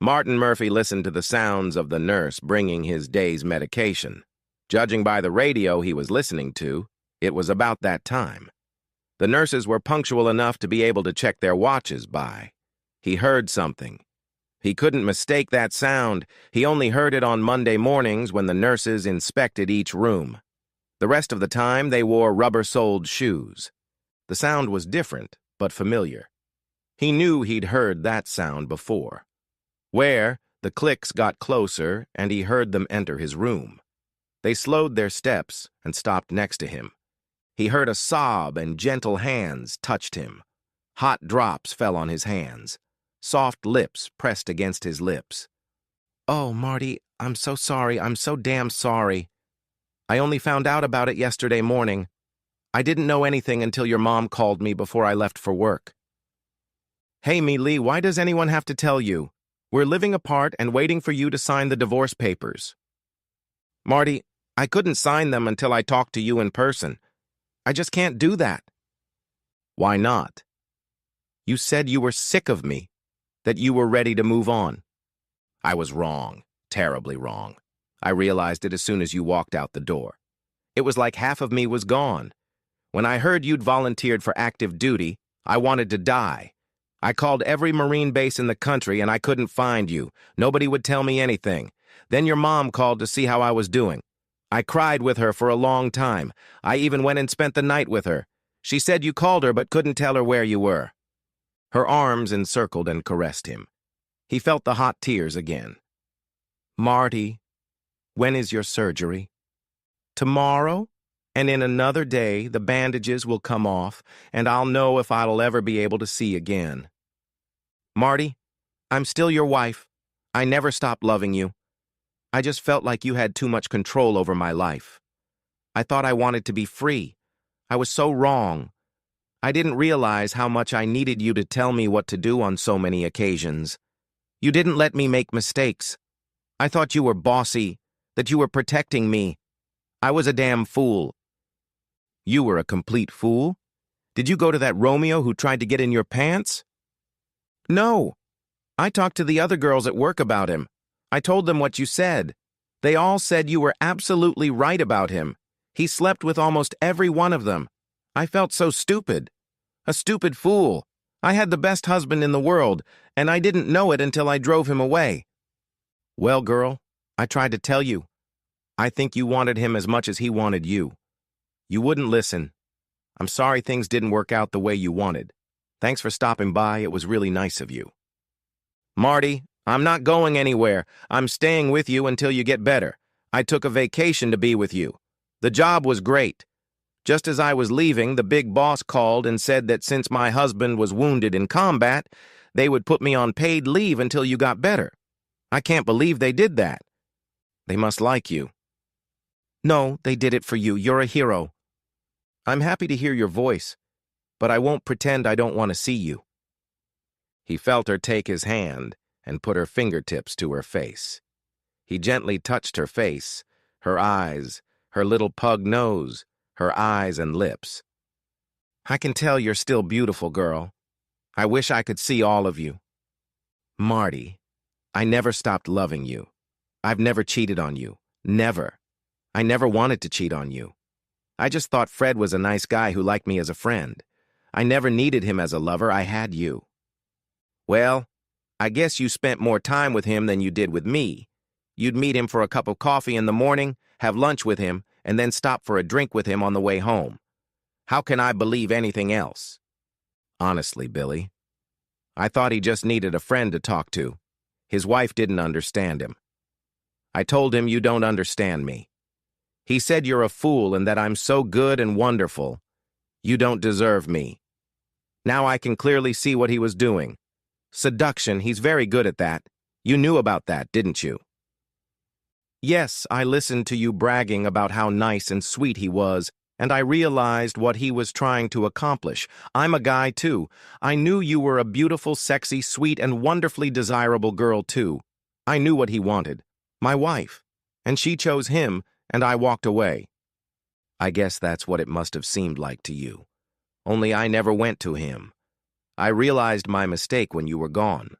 Martin Murphy listened to the sounds of the nurse bringing his day's medication. Judging by the radio he was listening to, it was about that time. The nurses were punctual enough to be able to check their watches by. He heard something. He couldn't mistake that sound. He only heard it on Monday mornings when the nurses inspected each room. The rest of the time, they wore rubber-soled shoes. The sound was different, but familiar. He knew he'd heard that sound before. Where, the clicks got closer, and he heard them enter his room. They slowed their steps and stopped next to him. He heard a sob, and gentle hands touched him. Hot drops fell on his hands. Soft lips pressed against his lips. "Oh, Marty, I'm so sorry. I'm so damn sorry. I only found out about it yesterday morning. I didn't know anything until your mom called me before I left for work." "Hey, Lee, why does anyone have to tell you? We're living apart and waiting for you to sign the divorce papers." "Marty, I couldn't sign them until I talked to you in person. I just can't do that." "Why not? You said you were sick of me, that you were ready to move on." "I was wrong, terribly wrong. I realized it as soon as you walked out the door. It was like half of me was gone. When I heard you'd volunteered for active duty, I wanted to die. I called every Marine base in the country and I couldn't find you. Nobody would tell me anything. Then your mom called to see how I was doing. I cried with her for a long time. I even went and spent the night with her. She said you called her but couldn't tell her where you were." Her arms encircled and caressed him. He felt the hot tears again. "Marty, when is your surgery?" "Tomorrow, and in another day the bandages will come off, and I'll know if I'll ever be able to see again." "Marty, I'm still your wife. I never stopped loving you. I just felt like you had too much control over my life. I thought I wanted to be free. I was so wrong. I didn't realize how much I needed you to tell me what to do on so many occasions. You didn't let me make mistakes. I thought you were bossy, that you were protecting me. I was a damn fool." "You were a complete fool? Did you go to that Romeo who tried to get in your pants?" "No. I talked to the other girls at work about him. I told them what you said. They all said you were absolutely right about him. He slept with almost every one of them. I felt so stupid. A stupid fool. I had the best husband in the world, and I didn't know it until I drove him away." "Well, girl, I tried to tell you. I think you wanted him as much as he wanted you. You wouldn't listen. I'm sorry things didn't work out the way you wanted. Thanks for stopping by. It was really nice of you." "Marty, I'm not going anywhere. I'm staying with you until you get better. I took a vacation to be with you. The job was great. Just as I was leaving, the big boss called and said that since my husband was wounded in combat, they would put me on paid leave until you got better. I can't believe they did that. They must like you." "No, they did it for you. You're a hero." "I'm happy to hear your voice, but I won't pretend I don't want to see you." He felt her take his hand and put her fingertips to her face. He gently touched her face, her eyes, her little pug nose, her eyes and lips. "I can tell you're still beautiful, girl. I wish I could see all of you." "Marty, I never stopped loving you. I've never cheated on you. Never. I never wanted to cheat on you. I just thought Fred was a nice guy who liked me as a friend. I never needed him as a lover. I had you." "Well, I guess you spent more time with him than you did with me. You'd meet him for a cup of coffee in the morning, have lunch with him, and then stop for a drink with him on the way home. How can I believe anything else?" "Honestly, Billy, I thought he just needed a friend to talk to. His wife didn't understand him. I told him you don't understand me. He said you're a fool and that I'm so good and wonderful. You don't deserve me. Now I can clearly see what he was doing. Seduction, he's very good at that. You knew about that, didn't you?" "Yes, I listened to you bragging about how nice and sweet he was, and I realized what he was trying to accomplish. I'm a guy, too. I knew you were a beautiful, sexy, sweet, and wonderfully desirable girl, too. I knew what he wanted. My wife. And she chose him, and I walked away. I guess that's what it must have seemed like to you. Only I never went to him. I realized my mistake when you were gone.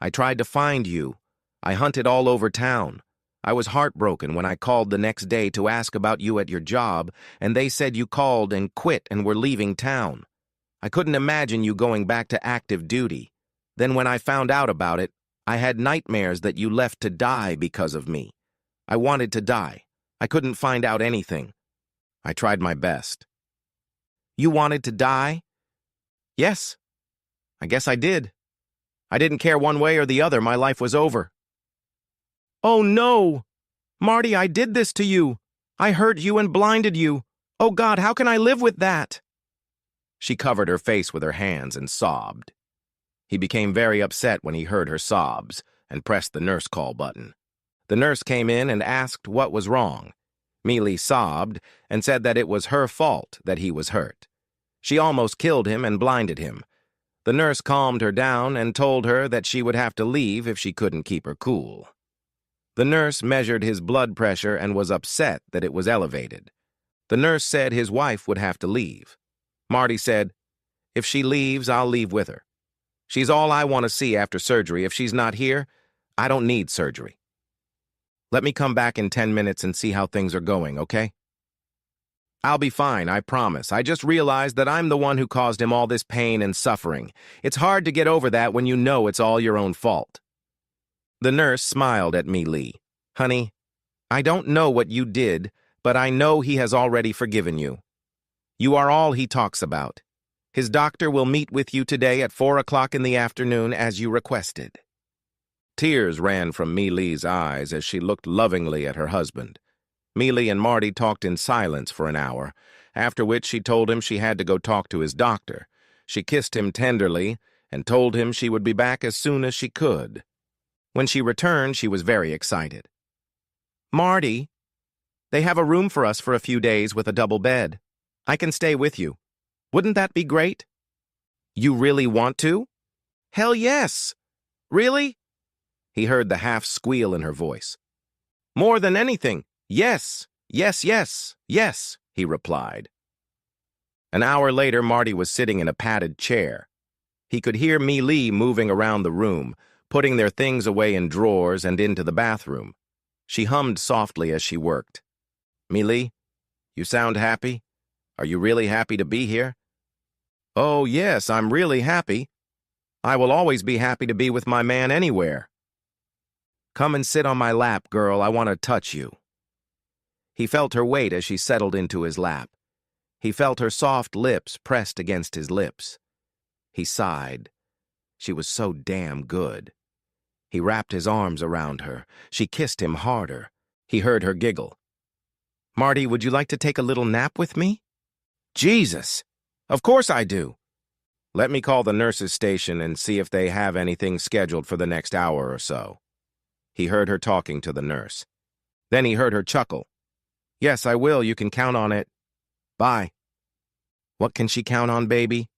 I tried to find you, I hunted all over town. I was heartbroken when I called the next day to ask about you at your job, and they said you called and quit and were leaving town. I couldn't imagine you going back to active duty. Then when I found out about it, I had nightmares that you left to die because of me. I wanted to die. I couldn't find out anything. I tried my best. You wanted to die? Yes. I guess I did. I didn't care one way or the other. My life was over. Oh, no! Marty, I did this to you. I hurt you and blinded you. Oh, God, how can I live with that? She covered her face with her hands and sobbed. He became very upset when he heard her sobs and pressed the nurse call button. The nurse came in and asked what was wrong. Mealy sobbed and said that it was her fault that he was hurt. She almost killed him and blinded him. The nurse calmed her down and told her that she would have to leave if she couldn't keep her cool. The nurse measured his blood pressure and was upset that it was elevated. The nurse said his wife would have to leave. Marty said, "If she leaves, I'll leave with her. She's all I want to see after surgery. If she's not here, I don't need surgery. Let me come back in 10 minutes and see how things are going, okay?" "I'll be fine, I promise. I just realized that I'm the one who caused him all this pain and suffering. It's hard to get over that when you know it's all your own fault." The nurse smiled at Mealy. "Honey, I don't know what you did, but I know he has already forgiven you. You are all he talks about. His doctor will meet with you today at 4 o'clock in the afternoon as you requested." Tears ran from Mealy's eyes as she looked lovingly at her husband. Mealy and Marty talked in silence for an hour, after which she told him she had to go talk to his doctor. She kissed him tenderly and told him she would be back as soon as she could. When she returned, she was very excited. "Marty, they have a room for us for a few days with a double bed. I can stay with you. Wouldn't that be great?" "You really want to?" "Hell yes." "Really?" He heard the half squeal in her voice. "More than anything, yes, yes, yes, yes," he replied. An hour later, Marty was sitting in a padded chair. He could hear Mealy moving around the room, putting their things away in drawers and into the bathroom. She hummed softly as she worked. "Mealy, you sound happy? Are you really happy to be here?" "Oh, yes, I'm really happy. I will always be happy to be with my man anywhere." "Come and sit on my lap, girl. I want to touch you." He felt her weight as she settled into his lap. He felt her soft lips pressed against his lips. He sighed. She was so damn good. He wrapped his arms around her. She kissed him harder. He heard her giggle. "Marty, would you like to take a little nap with me?" "Jesus! Of course I do." "Let me call the nurse's station and see if they have anything scheduled for the next hour or so." He heard her talking to the nurse. Then he heard her chuckle. "Yes, I will. You can count on it. Bye." What can she count on, baby?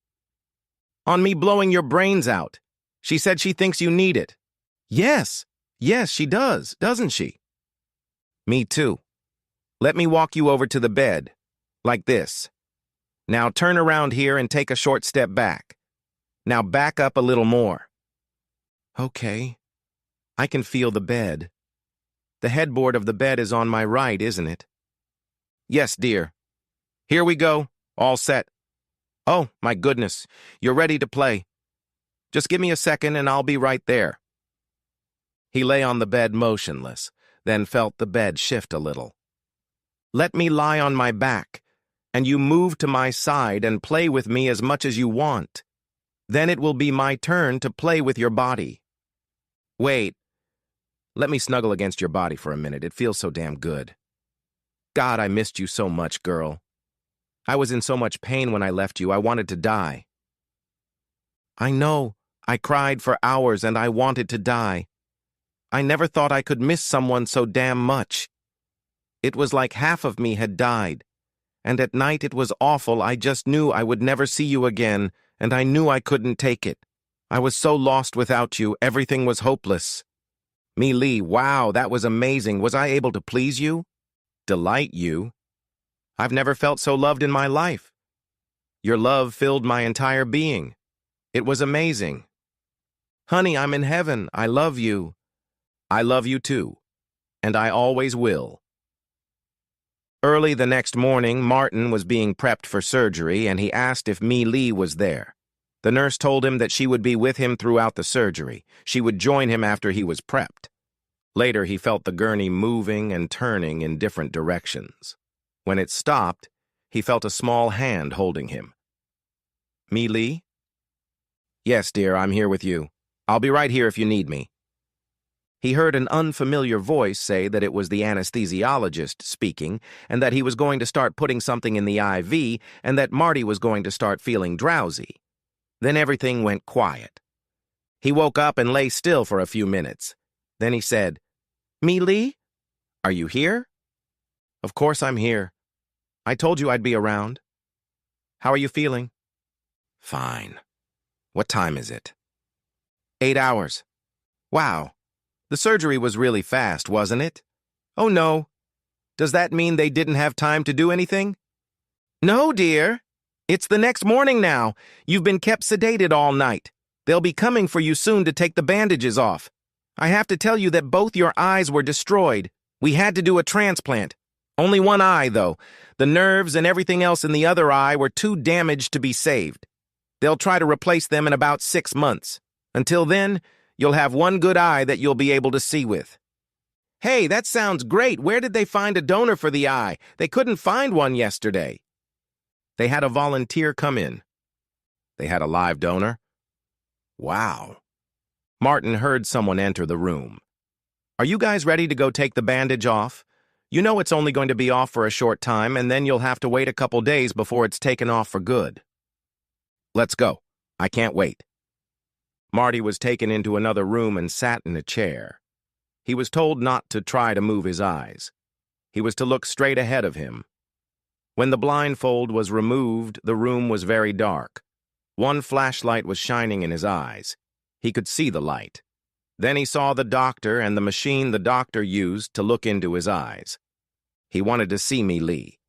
"On me blowing your brains out. She said she thinks you need it." "Yes, yes, she does, doesn't she?" "Me too. Let me walk you over to the bed. Like this. Now turn around here and take a short step back. Now back up a little more." "Okay. I can feel the bed. The headboard of the bed is on my right, isn't it?" "Yes, dear. Here we go. All set. Oh, my goodness. You're ready to play. Just give me a second and I'll be right there." He lay on the bed motionless, then felt the bed shift a little. "Let me lie on my back, and you move to my side and play with me as much as you want. Then it will be my turn to play with your body." "Wait. Let me snuggle against your body for a minute. It feels so damn good. God, I missed you so much, girl. I was in so much pain when I left you. I wanted to die." "I know. I cried for hours and I wanted to die. I never thought I could miss someone so damn much. It was like half of me had died. And at night it was awful. I just knew I would never see you again, and I knew I couldn't take it. I was so lost without you. Everything was hopeless." "Mealy, wow, that was amazing. Was I able to please you? Delight you? I've never felt so loved in my life. Your love filled my entire being. It was amazing. Honey, I'm in heaven. I love you." I love you too, and I always will. Early the next morning, Martin was being prepped for surgery, and he asked if Mi Li was there. The nurse told him that she would be with him throughout the surgery. She would join him after he was prepped. Later, he felt the gurney moving and turning in different directions. When it stopped, he felt a small hand holding him. Mi Li? Yes, dear, I'm here with you. I'll be right here if you need me. He heard an unfamiliar voice say that it was the anesthesiologist speaking, and that he was going to start putting something in the IV, and that Marty was going to start feeling drowsy. Then everything went quiet. He woke up and lay still for a few minutes. Then he said, Mi Li? Are you here? Of course I'm here. I told you I'd be around. How are you feeling? Fine. What time is it? 8 hours. Wow. The surgery was really fast, wasn't it? Oh, no. Does that mean they didn't have time to do anything? No, dear. It's the next morning now. You've been kept sedated all night. They'll be coming for you soon to take the bandages off. I have to tell you that both your eyes were destroyed. We had to do a transplant. Only one eye, though. The nerves and everything else in the other eye were too damaged to be saved. They'll try to replace them in about 6 months. Until then, you'll have one good eye that you'll be able to see with. Hey, that sounds great. Where did they find a donor for the eye? They couldn't find one yesterday. They had a volunteer come in. They had a live donor? Wow. Martin heard someone enter the room. Are you guys ready to go take the bandage off? You know it's only going to be off for a short time, and then you'll have to wait a couple days before it's taken off for good. Let's go. I can't wait. Marty was taken into another room and sat in a chair. He was told not to try to move his eyes. He was to look straight ahead of him. When the blindfold was removed, the room was very dark. One flashlight was shining in his eyes. He could see the light. Then he saw the doctor and the machine the doctor used to look into his eyes. He wanted to see Mi Li.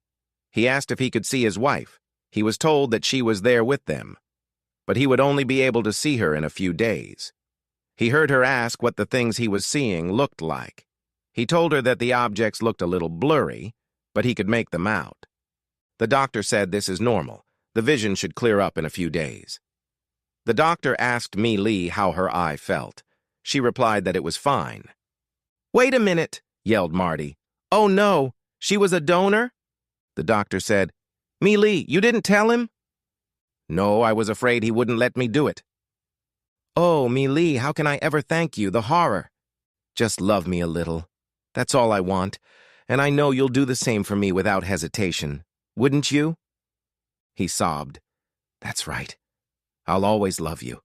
He asked if he could see his wife. He was told that she was there with them, but he would only be able to see her in a few days. He heard her ask what the things he was seeing looked like. He told her that the objects looked a little blurry, but he could make them out. The doctor said this is normal. The vision should clear up in a few days. The doctor asked Mi Li how her eye felt. She replied that it was fine. Wait a minute, yelled Marty. Oh no, she was a donor? The doctor said, Mi Li, you didn't tell him? No, I was afraid he wouldn't let me do it. Oh, Mi Li, how can I ever thank you? The horror. Just love me a little. That's all I want, and I know you'll do the same for me without hesitation. Wouldn't you? He sobbed. That's right. I'll always love you.